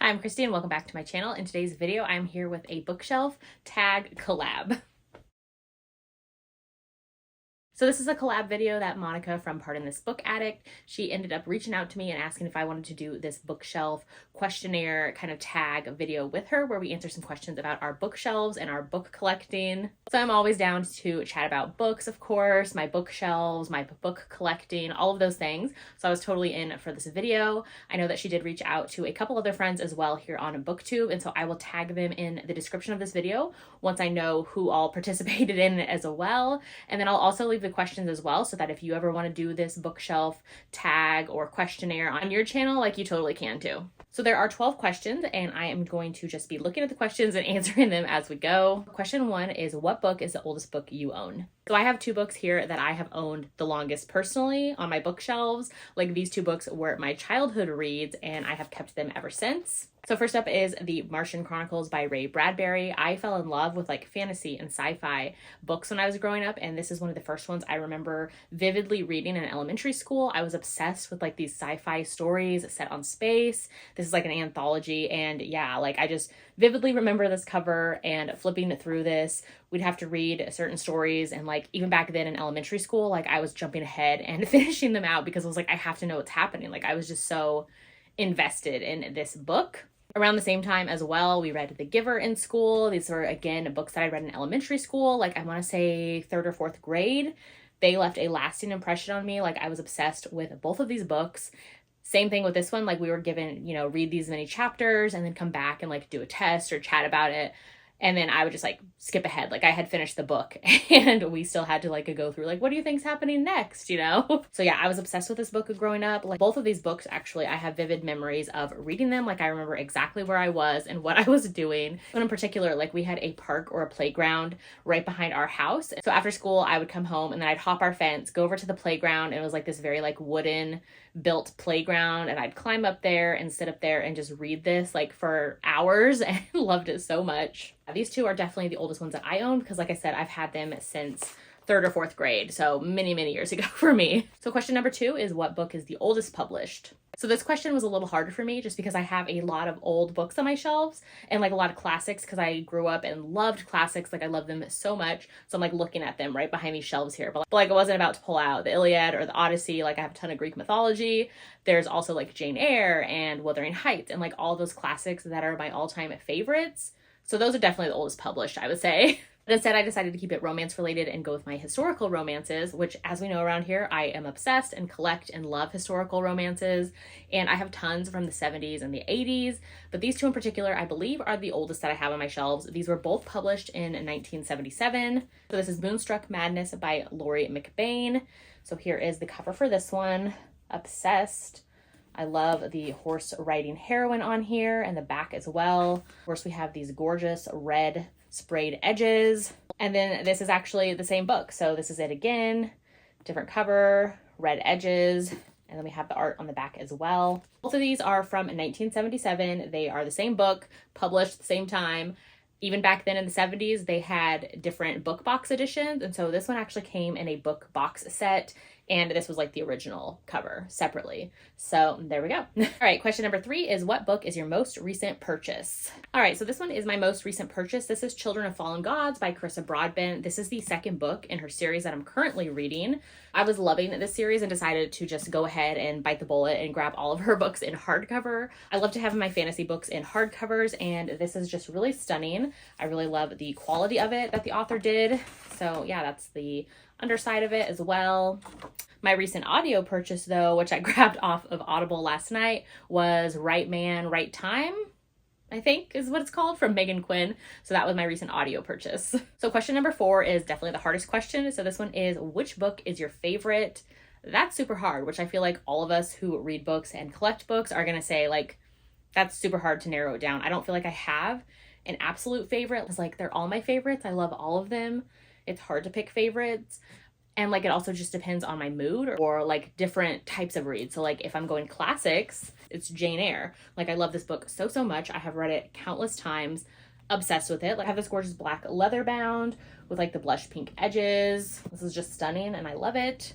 I'm Christy and welcome back to my channel. In today's video, I'm here with a bookshelf tag collab. So this is a collab video that Monica from Pardon This Book Addict, she ended up reaching out to me and asking if I wanted to do this bookshelf questionnaire kind of tag video with her where we answer some questions about our bookshelves and our book collecting. So I'm always down to chat about books, of course, my bookshelves, my book collecting, all of those things. So I was totally in for this video. I know that she did reach out to a couple other friends as well here on BookTube, and so I will tag them in the description of this video once I know who all participated in it as well. And then I'll also leave the questions as well so that if you ever want to do this bookshelf tag or questionnaire on your channel, like you totally can too. So there are 12 questions and I am going to just be looking at the questions and answering them as we go. Question 1 is, what book is the oldest book you own? So I have 2 books here that I have owned the longest personally on my bookshelves. Like these 2 books were my childhood reads and I have kept them ever since. So first up is The Martian Chronicles by Ray Bradbury. I fell in love with like fantasy and sci-fi books when I was growing up, and this is one of the first ones I remember vividly reading in elementary school. I was obsessed with like these sci-fi stories set on space. This is like an anthology, and yeah, like I just vividly remember this cover and flipping through this. We'd have to read certain stories, and like even back then in elementary school, like I was jumping ahead and finishing them out because I was like, I have to know what's happening. Like I was just so invested in this book. Around the same time as well, we read The Giver in school. These were, again, books that I read in elementary school, like I want to say 3rd or 4th grade. They left a lasting impression on me. Like I was obsessed with both of these books. Same thing with this one. Like we were given, read these many chapters and then come back and like do a test or chat about it. And then I would just like skip ahead. Like I had finished the book and we still had to like go through like, what do you think's happening next? So yeah, I was obsessed with this book growing up. Like both of these books, actually, I have vivid memories of reading them. Like I remember exactly where I was and what I was doing. But in particular, like we had a park or a playground right behind our house. So after school, I would come home and then I'd hop our fence, go over to the playground. And it was like this very like wooden built playground, and I'd climb up there and sit up there and just read this like for hours and loved it so much. These 2 are definitely the oldest ones that I own because like I said, I've had them since 3rd or 4th grade, so many years ago for me. So question number 2 is, what book is the oldest published? So this question was a little harder for me just because I have a lot of old books on my shelves and like a lot of classics because I grew up and loved classics. Like I love them so much. So I'm like looking at them right behind these shelves here. But like I wasn't about to pull out the Iliad or the Odyssey. Like I have a ton of Greek mythology. There's also like Jane Eyre and Wuthering Heights and like all those classics that are my all-time favorites. So those are definitely the oldest published, I would say. But instead, I decided to keep it romance related and go with my historical romances, which, as we know around here, I am obsessed and collect and love historical romances. And I have tons from the 70s and the 80s. But these 2 in particular, I believe, are the oldest that I have on my shelves. These were both published in 1977. So this is Moonstruck Madness by Laurie McBain. So here is the cover for this one. Obsessed. I love the horse riding heroine on here and the back as well. Of course, we have these gorgeous red sprayed edges. And then this is actually the same book. So this is it again, different cover, red edges, and then we have the art on the back as well. Both of these are from 1977. They are the same book, published at the same time. Even back then in the 70s, they had different book box editions. And so this one actually came in a book box set. And this was like the original cover separately. So there we go. All right, question number 3 is, what book is your most recent purchase? All right, so this one is my most recent purchase. This is Children of Fallen Gods by Carissa Broadbent. This is the 2nd book in her series that I'm currently reading. I was loving this series and decided to just go ahead and bite the bullet and grab all of her books in hardcover. I love to have my fantasy books in hardcovers, and this is just really stunning. I really love the quality of it that the author did. So yeah, that's the underside of it as well. My recent audio purchase, though, which I grabbed off of Audible last night, was Right Man, Right Time, I think is what it's called, from Megan Quinn. So that was my recent audio purchase. So question number 4 is definitely the hardest question. So this one is, which book is your favorite? That's super hard, which I feel like all of us who read books and collect books are going to say, like, that's super hard to narrow it down. I don't feel like I have an absolute favorite. It's like they're all my favorites. I love all of them. It's hard to pick favorites. And like it also just depends on my mood or like different types of reads. So like if I'm going classics, it's Jane Eyre. Like I love this book so much. I have read it countless times, obsessed with it. Like I have this gorgeous black leather bound with like the blush pink edges. This is just stunning and I love it.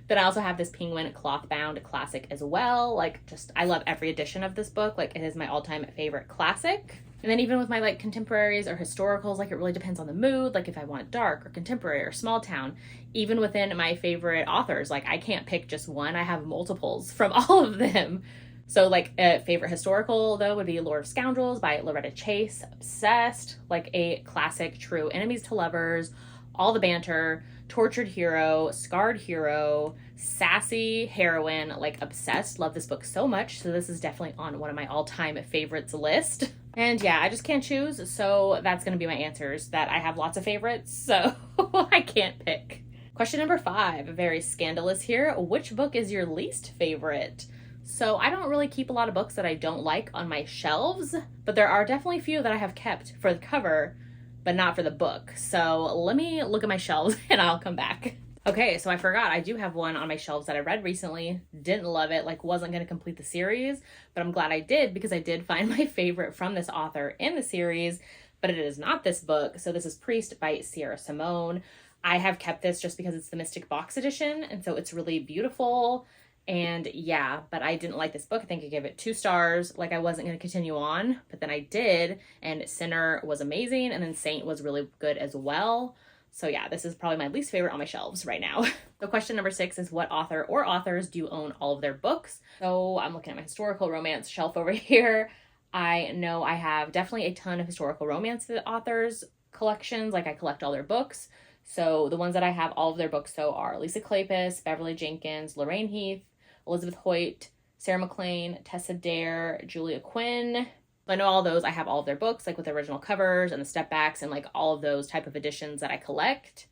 Then I also have this Penguin cloth bound classic as well. Like, just, I love every edition of this book. Like, it is my all-time favorite classic. And then even with my like contemporaries or historicals, like it really depends on the mood. Like if I want dark or contemporary or small town, even within my favorite authors, like I can't pick just one. I have multiples from all of them. So like a favorite historical though would be Lord of Scoundrels by Loretta Chase. Obsessed. Like a classic, true enemies to lovers, all the banter, tortured hero, scarred hero, sassy heroine, like obsessed. Love this book so much. So this is definitely on one of my all-time favorites list. And yeah, I just can't choose. So that's going to be my answers, that I have lots of favorites. So I can't pick. Question number 5, very scandalous here. Which book is your least favorite? So I don't really keep a lot of books that I don't like on my shelves, but there are definitely a few that I have kept for the cover, but not for the book. So let me look at my shelves and I'll come back. Okay, so I forgot. I do have one on my shelves that I read recently. Didn't love it, like wasn't going to complete the series, but I'm glad I did because I did find my favorite from this author in the series, but it is not this book. So this is Priest by Sierra Simone. I have kept this just because it's the Mystic Box edition, and so it's really beautiful. And yeah, but I didn't like this book. I think I gave it 2 stars. Like I wasn't going to continue on, but then I did, and Sinner was amazing, and then Saint was really good as well. So yeah, this is probably my least favorite on my shelves right now. So question number 6 is, what author or authors do you own all of their books? So I'm looking at my historical romance shelf over here. I know I have definitely a ton of historical romance authors collections. Like I collect all their books. So the ones that I have all of their books so are Lisa Kleypas, Beverly Jenkins, Lorraine Heath, Elizabeth Hoyt, Sarah MacLean, Tessa Dare, Julia Quinn. I know all those. I have all of their books, like with the original covers and the step backs and like all of those type of editions that I collect.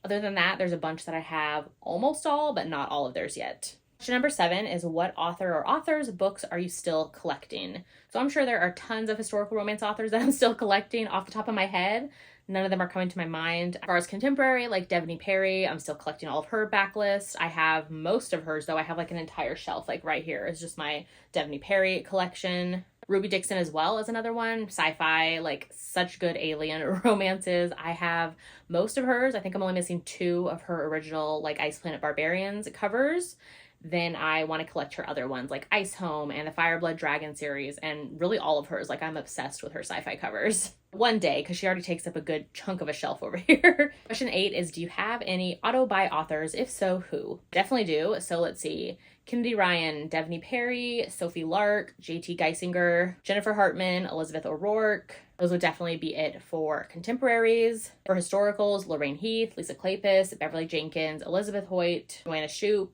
Other than that, there's a bunch that I have almost all, but not all of theirs yet. Question number 7 is, what author or authors' books are you still collecting? So I'm sure there are tons of historical romance authors that I'm still collecting off the top of my head. None of them are coming to my mind. As far as contemporary, like Devney Perry, I'm still collecting all of her backlist. I have most of hers, though. I have like an entire shelf, like right here is just my Devney Perry collection. Ruby Dixon as well is another one. Sci-fi, like such good alien romances. I have most of hers. I think I'm only missing 2 of her original like Ice Planet Barbarians covers. Then I want to collect her other ones like Ice Home and the Fireblood Dragon series, and really all of hers. Like I'm obsessed with her sci-fi covers. One day, because she already takes up a good chunk of a shelf over here. Question 8 is, do you have any auto-buy authors? If so, who? Definitely do. So let's see. Kennedy Ryan, Devney Perry, Sophie Lark, J.T. Geisinger, Jennifer Hartman, Elizabeth O'Rourke. Those would definitely be it for contemporaries. For historicals, Lorraine Heath, Lisa Kleypas, Beverly Jenkins, Elizabeth Hoyt, Joanna Shoup.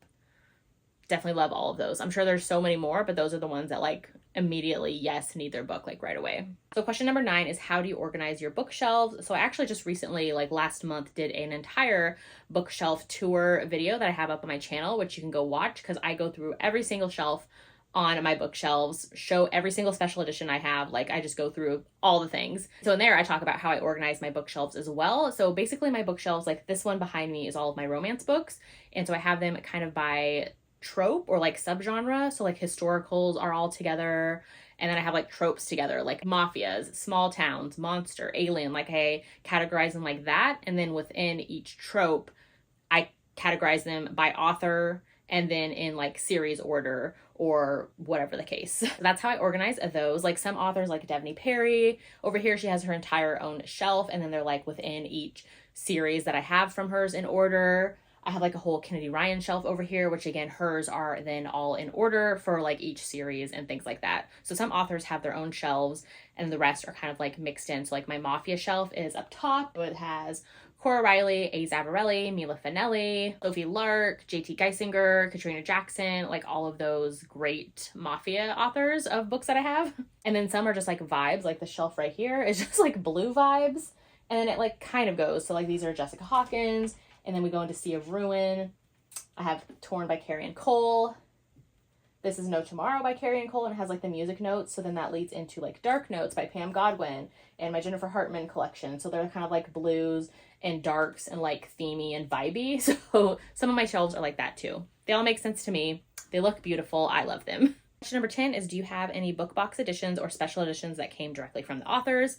Definitely love all of those. I'm sure there's so many more, but those are the ones that like immediately, yes, need their book like right away. So question number 9 is, how do you organize your bookshelves? So I actually just recently, like last month, did an entire bookshelf tour video that I have up on my channel, which you can go watch because I go through every single shelf on my bookshelves, show every single special edition I have. Like I just go through all the things. So in there, I talk about how I organize my bookshelves as well. So basically my bookshelves, like this one behind me is all of my romance books. And so I have them kind of by trope or like subgenre. So like historicals are all together, and then I have like tropes together, like mafias, small towns, monster, alien. Like I categorize them like that, and then within each trope I categorize them by author and then in like series order or whatever the case. So that's how I organize those. Like some authors, like Devney Perry over here, she has her entire own shelf, and then they're like within each series that I have from hers in order. I have like a whole Kennedy Ryan shelf over here, which again, hers are then all in order for like each series and things like that. So some authors have their own shelves and the rest are kind of like mixed in. So like my Mafia shelf is up top. It has Cora Riley, A. Zavarelli, Mila Finelli, Sophie Lark, J.T. Geisinger, Katrina Jackson, like all of those great Mafia authors of books that I have. And then some are just like vibes, like the shelf right here is just like blue vibes. And then it like kind of goes. So like these are Jessica Hawkins. And then we go into Sea of Ruin. I have Torn by Carrie Ann Cole. This is No Tomorrow by Carrie Ann Cole, and it has like the music notes. So then that leads into like Dark Notes by Pam Godwin and my Jennifer Hartman collection. So they're kind of like blues and darks and like themey and vibey. So some of my shelves are like that too. They all make sense to me. They look beautiful. I love them. Question number 10 is, do you have any book box editions or special editions that came directly from the authors?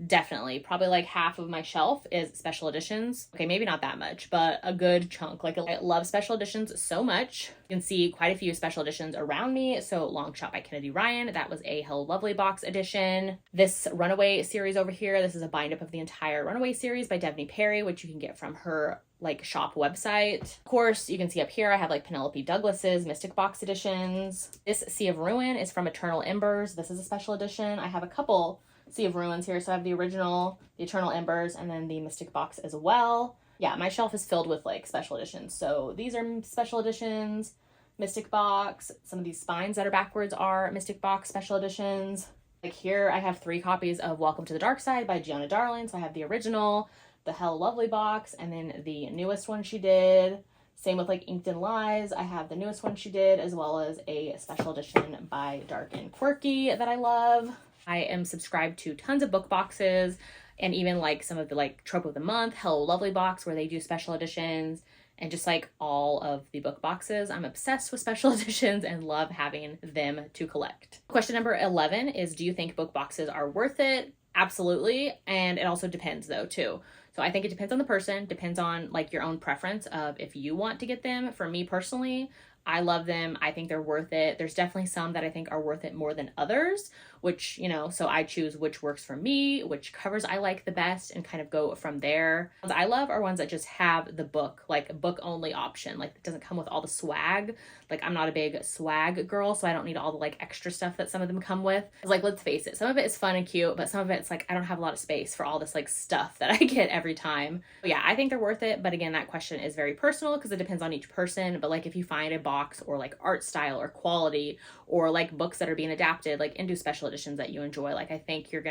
Definitely. Probably like half of my shelf is special editions. Okay, maybe not that much, but a good chunk. Like, I love special editions so much. You can see quite a few special editions around me. So Long Shot by Kennedy Ryan, that was a Hello Lovely box edition. This Runaway series over here, this is a bind up of the entire Runaway series by Devney Perry, which you can get from her like shop website. Of course, you can see up here I have like Penelope Douglas's Mystic Box editions. This Sea of Ruin is from Eternal Embers. This is a special edition. I have a couple Sea of Ruins here. So I have the original, the Eternal Embers, and then the Mystic Box as well. Yeah, my shelf is filled with like special editions. So these are special editions, Mystic Box. Some of these spines that are backwards are Mystic Box special editions. Like here I have 3 copies of Welcome to the Dark Side by Gianna Darling. So I have the original, the Hell Lovely box, and then the newest one she did. Same with like Inked in Lies. I have the newest one she did, as well as a special edition by Dark and Quirky that I love. I am subscribed to tons of book boxes, and even like some of the like Trope of the Month, Hello Lovely box, where they do special editions, and just like all of the book boxes. I'm obsessed with special editions and love having them to collect. Question number 11 is, do you think book boxes are worth it? Absolutely. And it also depends though too. So I think it depends on the person, depends on like your own preference of if you want to get them. For me personally, I love them. I think they're worth it. There's definitely some that I think are worth it more than others, which, you know, so I choose which works for me, which covers I like the best, and kind of go from there. Ones I love are ones that just have the book, like a book only option. Like it doesn't come with all the swag. Like I'm not a big swag girl, so I don't need all the like extra stuff that some of them come with. Like, let's face it, some of it is fun and cute, but some of it's like I don't have a lot of space for all this like stuff that I get every time. But yeah, I think they're worth it. But again, that question is very personal because it depends on each person. But like if you find a box or like art style or quality, or like books that are being adapted like into special editions that you enjoy, like I think you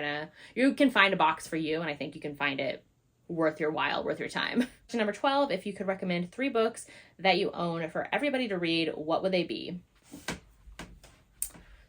can find a box for you, and I think you can find it worth your while, worth your time. Question number 12, if you could recommend 3 books that you own for everybody to read, what would they be?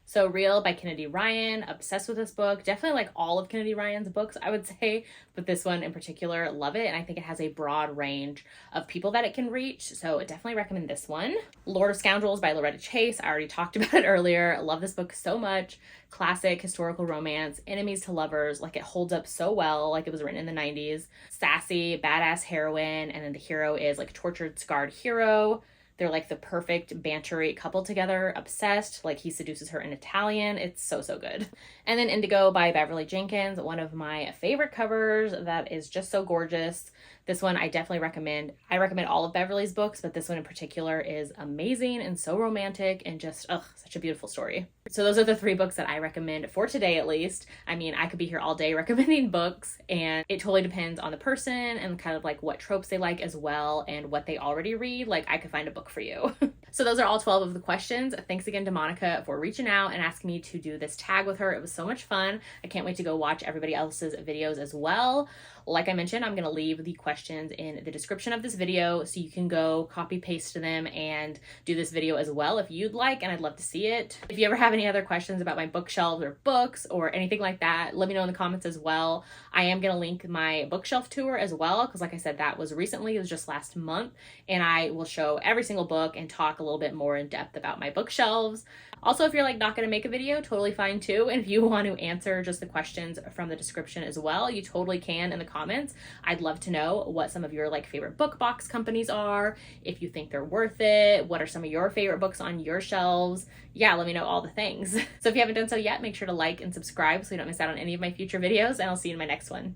So Real by Kennedy Ryan, obsessed with this book. Definitely like all of Kennedy Ryan's books, I would say, but this one in particular, love it. And I think it has a broad range of people that it can reach. So I definitely recommend this one. Lord of Scoundrels by Loretta Chase. I already talked about it earlier. Love this book so much. Classic historical romance, enemies to lovers. Like it holds up so well. Like it was written in the 90s. Sassy, badass heroine. And then the hero is like a tortured, scarred hero. They're like the perfect bantery couple together, obsessed. Like he seduces her in Italian. It's so, so good. And then Indigo by Beverly Jenkins, one of my favorite covers that is just so gorgeous. This one I definitely recommend. I recommend all of Beverly's books, but this one in particular is amazing and so romantic and just, such a beautiful story. So those are the 3 books that I recommend for today, at least. I mean, I could be here all day recommending books, and it totally depends on the person and kind of like what tropes they like as well and what they already read. Like I could find a book for you. So those are all 12 of the questions. Thanks again to Monica for reaching out and asking me to do this tag with her. It was so much fun. I can't wait to go watch everybody else's videos as well. Like I mentioned, I'm going to leave the questions in the description of this video so you can go copy paste them and do this video as well if you'd like, and I'd love to see it. If you ever have any other questions about my bookshelves or books or anything like that, let me know in the comments as well. I am going to link my bookshelf tour as well because like I said, that was recently, it was just last month, and I will show every single book and talk a little bit more in depth about my bookshelves. Also, if you're like not going to make a video, totally fine too. And if you want to answer just the questions from the description as well, you totally can in the comments. I'd love to know what some of your like favorite book box companies are, if you think they're worth it, what are some of your favorite books on your shelves. Yeah, let me know all the things. So if you haven't done so yet, make sure to like and subscribe so you don't miss out on any of my future videos, and I'll see you in my next one.